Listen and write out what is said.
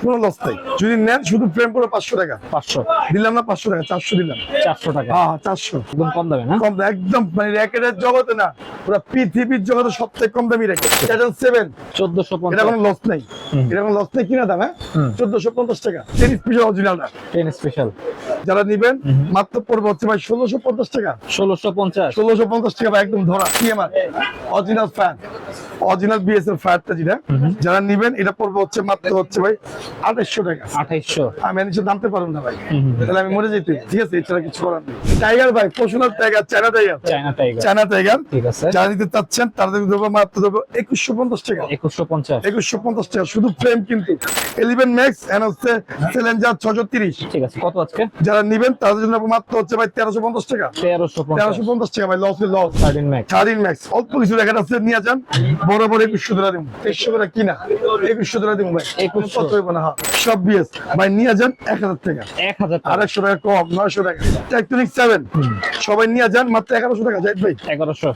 কোনো লস নাই। যদি নেন শুধু ফ্রেম পুরো 500 টাকা। 500 দিলাম না 500 টাকা, 400 দিলাম। 400 টাকা হ্যাঁ 400 একদম কম দামে না? কম দাম, একদম মানে র্যাকেটের জগতে না, পুরো পৃথিবীর জগতে সবথেকে কম দামি র্যাকেট। Saturn 7 1450 এটা কোনো লস নাই, এটা কোনো লস নাই। কিনা দাম 1450 টাকা। টেনিস স্পেশাল অরিজিনালটা 10 স্পেশাল যারা নিবেন মাত্র পড়বে হচ্ছে ভাই 1650 টাকা। 1650 1650 টাকা ভাই, একদম ধরা CMR original fan, original BSL ফ্যানটা যেটা যারা নিবেন এটা পড়বে হচ্ছে মাত্র হচ্ছে ভাই 2800 টাকা। 2800 আমি নিচে নামতে পারবো না ভাই, তাহলে আমি মরে যেতে, ঠিক আছে, এছাড়া কিছু করার নেই। টাইগার ভাই, professional tiger, China tiger, China tiger. China tiger ঠিক আছে, যারা নিতে চাচ্ছেন তাদের দেবো মাত্র দেবো 2150 টাকা। 2150 2150 টাকা শুধু ফ্রেম, কিন্তু 11 ম্যাক্স এন্ড হচ্ছে চ্যালেঞ্জার 630। ঠিক আছে, কত আজকে? যারা নিবেন তাদের জন্য মাত্র হচ্ছে ভাই 1350 টাকা। 1350 টাকা ভাই, লস লস। 13 ম্যাক্স 13 ম্যাক্স অল্প কিছু রেখে আছে, নিয়ে যান। বড় বড় 2100 টাকা দিব, 2100 করে কিনা 2100 টাকা দিব ভাই, 2100 কত হইব না। হ্যাঁ সব বিএস ভাই, নিয়ে যান 1000 টাকা, 1000 টাকা, 800 টাকা কম, 900 টাকা। টেকটনিক 7 সবাই নিয়ে যান মাত্র 1100 টাকা। যাই ভাই 1100